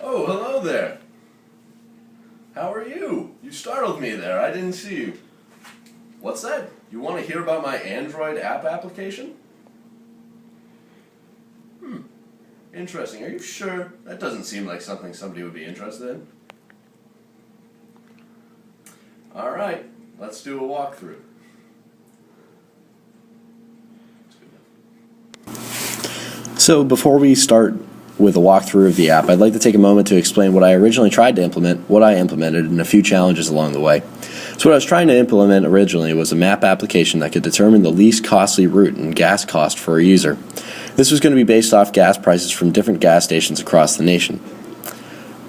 Oh, hello there. How are you? You startled me there. I didn't see you. What's that? You want to hear about my Android app application? Interesting. Are you sure? That doesn't seem like something somebody would be interested in. Alright, let's do a walkthrough. So before we start with a walkthrough of the app, I'd like to take a moment to explain what I originally tried to implement, what I implemented, and a few challenges along the way. So what I was trying to implement originally was a map application that could determine the least costly route and gas cost for a user. This was going to be based off gas prices from different gas stations across the nation.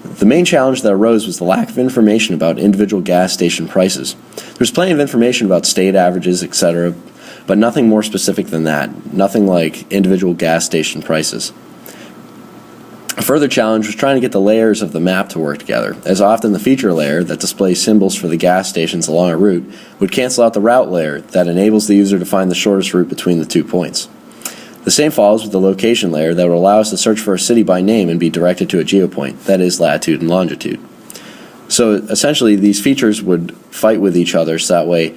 The main challenge that arose was the lack of information about individual gas station prices. There's plenty of information about state averages, etc., but nothing more specific than that, nothing like individual gas station prices. A further challenge was trying to get the layers of the map to work together, as often the feature layer that displays symbols for the gas stations along a route would cancel out the route layer that enables the user to find the shortest route between the 2 points. The same follows with the location layer that would allow us to search for a city by name and be directed to a geopoint, that is latitude and longitude. So essentially these features would fight with each other, so that way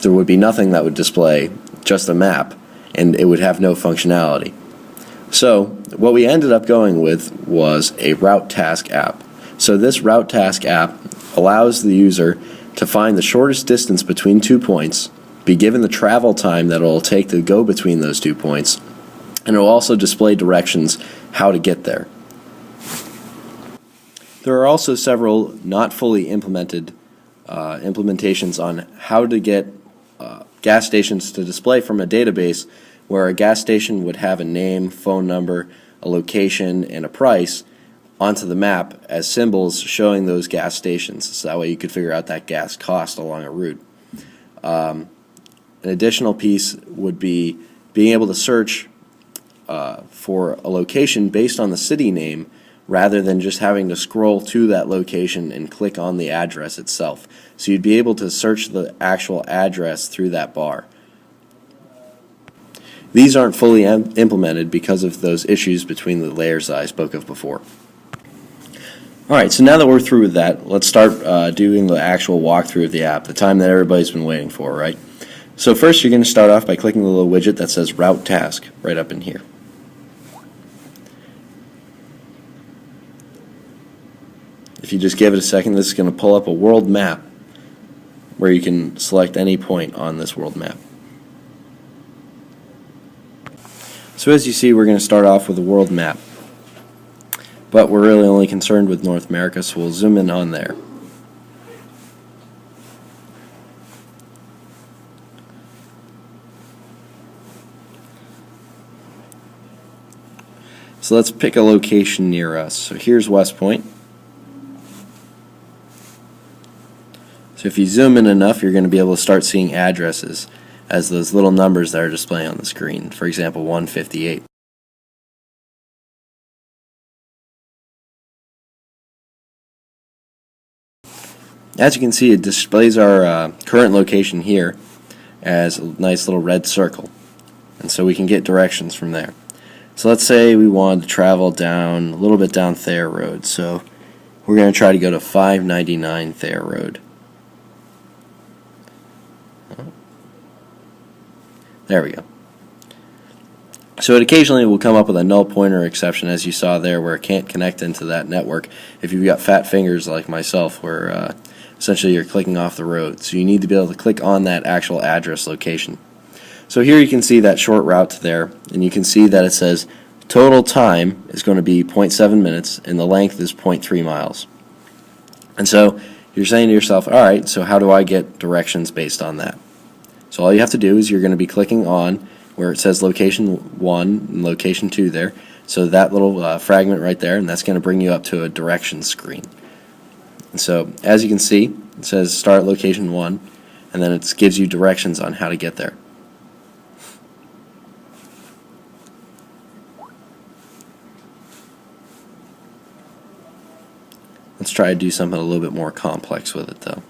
there would be nothing that would display, just a map, and it would have no functionality. So what we ended up going with was a route task app. So this route task app allows the user to find the shortest distance between 2 points, be given the travel time that it will take to go between those 2 points, and it will also display directions how to get there. There are also several not fully implemented implementations on how to get gas stations to display from a database, where a gas station would have a name, phone number, a location, and a price onto the map as symbols showing those gas stations. So that way you could figure out that gas cost along a route. An additional piece would be being able to search for a location based on the city name, rather than just having to scroll to that location and click on the address itself. So you'd be able to search the actual address through that bar. These aren't fully implemented because of those issues between the layers that I spoke of before. Alright, so now that we're through with that, let's start doing the actual walkthrough of the app, the time that everybody's been waiting for, right? So first you're going to start off by clicking the little widget that says Route Task right up in here. If you just give it a second, this is going to pull up a world map where you can select any point on this world map. So as you see, we're going to start off with a world map, but we're really only concerned with North America, so we'll zoom in on there. So let's pick a location near us. So here's West Point. So if you zoom in enough, you're going to be able to start seeing addresses as those little numbers that are displaying on the screen. For example, 158. As you can see, it displays our current location here as a nice little red circle. And so we can get directions from there. So let's say we wanted to travel down a little bit down Thayer Road. So we're going to try to go to 599 Thayer Road. There we go. So it occasionally will come up with a null pointer exception, as you saw there, where it can't connect into that network if you've got fat fingers like myself, where essentially you're clicking off the road. So you need to be able to click on that actual address location. So here you can see that short route there, and you can see that it says total time is going to be 0.7 minutes and the length is 0.3 miles. And so you're saying to yourself, alright, so how do I get directions based on that? So all you have to do is you're going to be clicking on where it says location 1 and location 2 there. So that little fragment right there, and that's going to bring you up to a directions screen. And so as you can see, it says start location 1, and then it gives you directions on how to get there. Let's try to do something a little bit more complex with it though.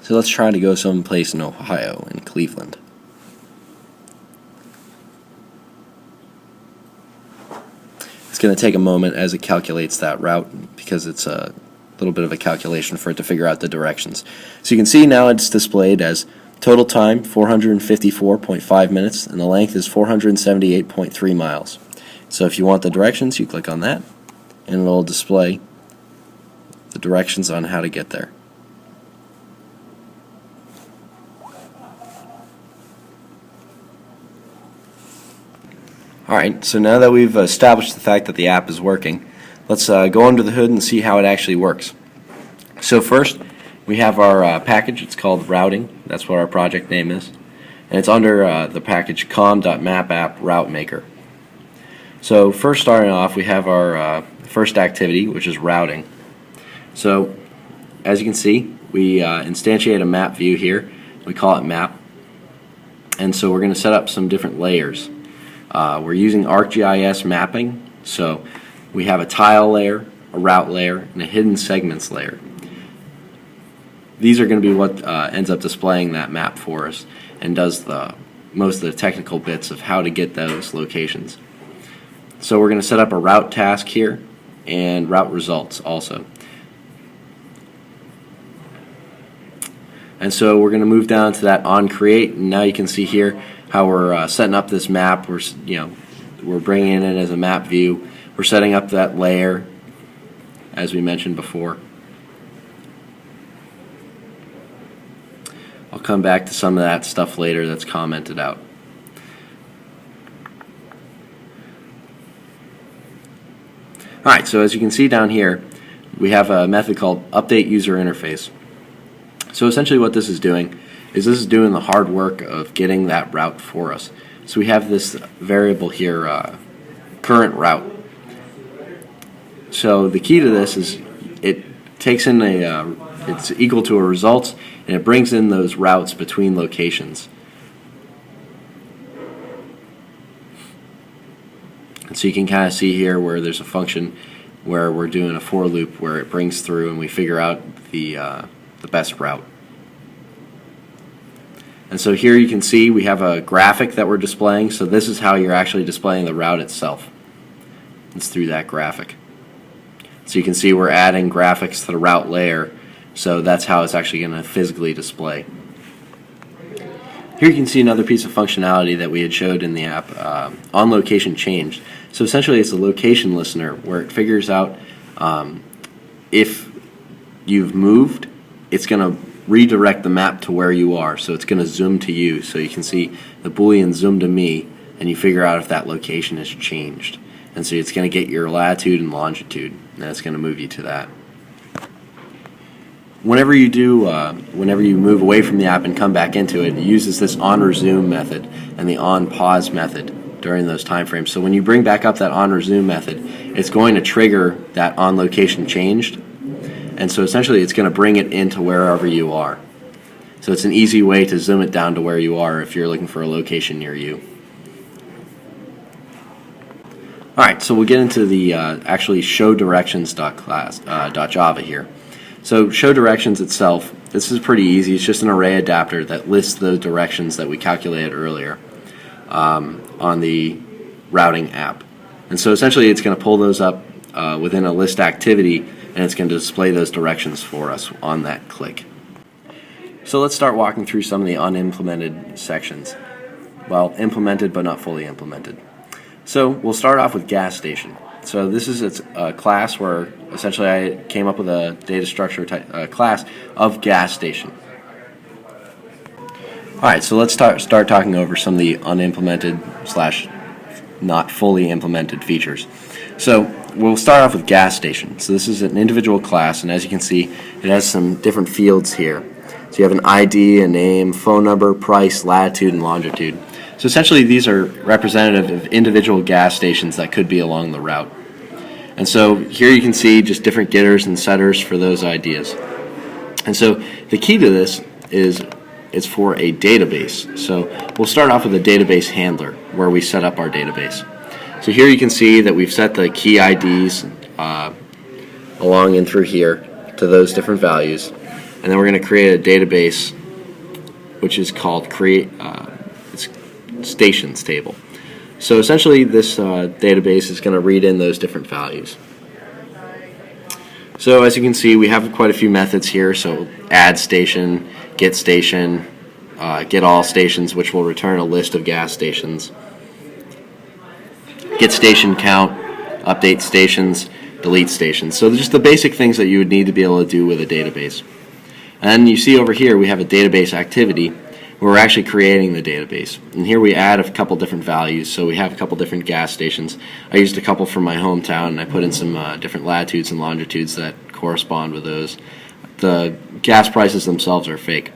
So let's try to go someplace in Ohio, in Cleveland. It's going to take a moment as it calculates that route because it's a little bit of a calculation for it to figure out the directions. So you can see now it's displayed as total time 454.5 minutes and the length is 478.3 miles. So if you want the directions, you click on that and it'll display the directions on how to get there. Alright, so now that we've established the fact that the app is working, let's go under the hood and see how it actually works. So first, we have our package. It's called routing. That's what our project name is. And it's under the package com.mapapp route maker. So first starting off, we have our first activity, which is routing. So as you can see, we instantiate a map view here. We call it map. And so we're going to set up some different layers. We're using ArcGIS mapping, so we have a tile layer, a route layer, and a hidden segments layer. These are going to be what ends up displaying that map for us and does most of the technical bits of how to get those locations. So we're going to set up a route task here and route results also. And so we're going to move down to that on create, and now you can see here how we're setting up this map. We're bringing it in as a map view. We're setting up that layer as we mentioned before. I'll come back to some of that stuff later that's commented out. Alright, so as you can see down here, we have a method called update user interface. So essentially what this is doing is the hard work of getting that route for us. So we have this variable here, current route. So the key to this is it takes in it's equal to a results, and it brings in those routes between locations. And so you can kind of see here where there's a function where we're doing a for loop where it brings through and we figure out the best route. And so here you can see we have a graphic that we're displaying. So this is how you're actually displaying the route itself. It's through that graphic. So you can see we're adding graphics to the route layer. So that's how it's actually going to physically display. Here you can see another piece of functionality that we had showed in the app, on location changed. So essentially it's a location listener where it figures out if you've moved, it's going to redirect the map to where you are. So it's going to zoom to you. So you can see the Boolean zoom to me, and you figure out if that location has changed. And so it's going to get your latitude and longitude, and it's going to move you to that. Whenever you move away from the app and come back into it, it uses this on resume method and the on pause method during those time frames. So when you bring back up that on resume method, it's going to trigger that on location changed. And so essentially it's going to bring it into wherever you are. So it's an easy way to zoom it down to where you are if you're looking for a location near you. Alright, so we'll get into the actually showDirections.java here. So showDirections itself, this is pretty easy. It's just an array adapter that lists the directions that we calculated earlier on the routing app. And so essentially it's going to pull those up within a list activity, and it's going to display those directions for us on that click. So let's start walking through some of the unimplemented sections. Well, implemented but not fully implemented. So we'll start off with gas station. So this is a class where essentially I came up with a data structure type, class of gas station. Alright, so let's start talking over some of the unimplemented / not fully implemented features. So we'll start off with gas station. So this is an individual class, and as you can see, it has some different fields here. So you have an ID, a name, phone number, price, latitude, and longitude. So essentially these are representative of individual gas stations that could be along the route. And so here you can see just different getters and setters for those ideas. And so the key to this is it's for a database. So we'll start off with a database handler where we set up our database. So here you can see that we've set the key IDs along and through here to those different values. and then we're going to create a database which is called it's stations table. So essentially this database is going to read in those different values. So as you can see, we have quite a few methods here. So add station, get all stations, which will return a list of gas stations, get station count, update stations, delete stations. So just the basic things that you would need to be able to do with a database. And you see over here we have a database activity where we're actually creating the database. And here we add a couple different values. So we have a couple different gas stations. I used a couple from my hometown, and I put in some different latitudes and longitudes that correspond with those. The gas prices themselves are fake.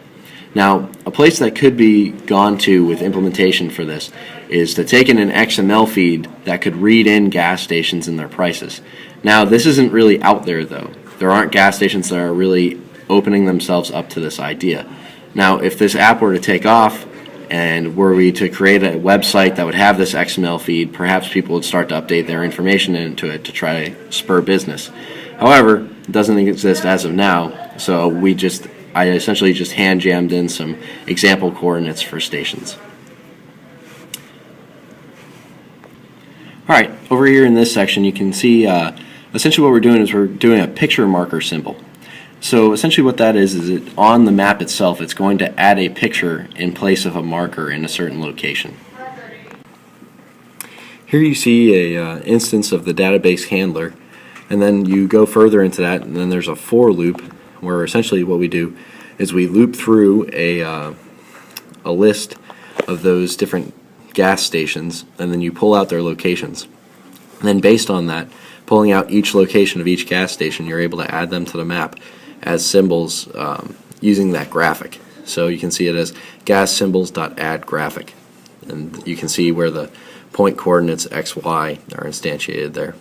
Now, a place that could be gone to with implementation for this is to take in an XML feed that could read in gas stations and their prices. Now, this isn't really out there, though. There aren't gas stations that are really opening themselves up to this idea. Now, if this app were to take off and were we to create a website that would have this XML feed, perhaps people would start to update their information into it to try to spur business. However, it doesn't exist as of now, so I essentially just hand jammed in some example coordinates for stations. Alright, over here in this section you can see essentially what we're doing is we're doing a picture marker symbol. So essentially what that is it on the map itself it's going to add a picture in place of a marker in a certain location. Here you see a instance of the database handler, and then you go further into that, and then there's a for loop where essentially what we do is we loop through a list of those different gas stations, and then you pull out their locations. And then based on that, pulling out each location of each gas station, you're able to add them to the map as symbols using that graphic. So you can see it as gas symbols.add graphic, and you can see where the point coordinates x, y are instantiated there.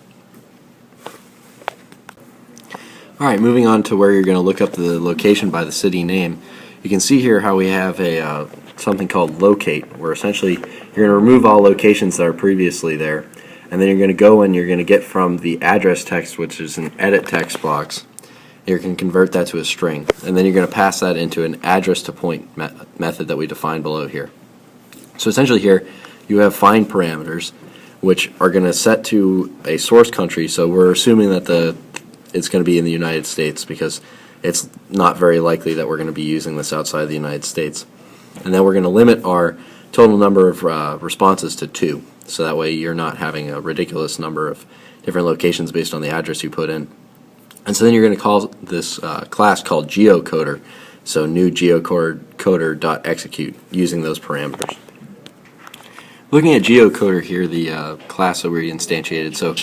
Alright, moving on to where you're going to look up the location by the city name. You can see here how we have a something called locate, where essentially you're going to remove all locations that are previously there, and then you're going to go and you're going to get from the address text, which is an edit text box, you can convert that to a string, and then you're going to pass that into an address to point method that we define below here. So essentially here you have find parameters which are going to set to a source country, so we're assuming that it's going to be in the United States because it's not very likely that we're going to be using this outside of the United States. And then we're going to limit our total number of responses to 2, so that way you're not having a ridiculous number of different locations based on the address you put in. And so then you're going to call this class called geocoder, so new geocoder.execute using those parameters. Looking at geocoder here, the class that we instantiated, so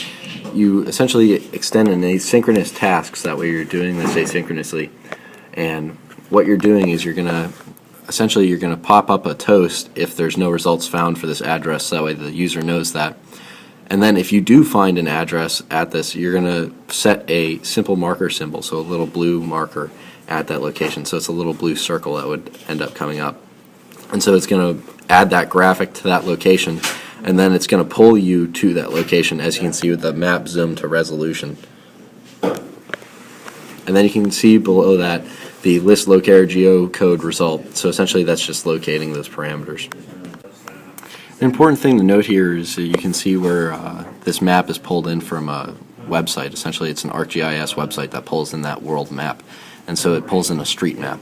you essentially extend an asynchronous task, so that way you're doing this asynchronously. And what you're doing is you're going to pop up a toast if there's no results found for this address, so that way the user knows that. And then if you do find an address at this, you're going to set a simple marker symbol, so a little blue marker at that location. So it's a little blue circle that would end up coming up. And so it's going to add that graphic to that location, and then it's going to pull you to that location, as you can see with the map zoom to resolution. And then you can see below that the list locator geocode result. So essentially that's just locating those parameters. The important thing to note here is you can see where this map is pulled in from a website. Essentially it's an ArcGIS website that pulls in that world map, and so it pulls in a street map.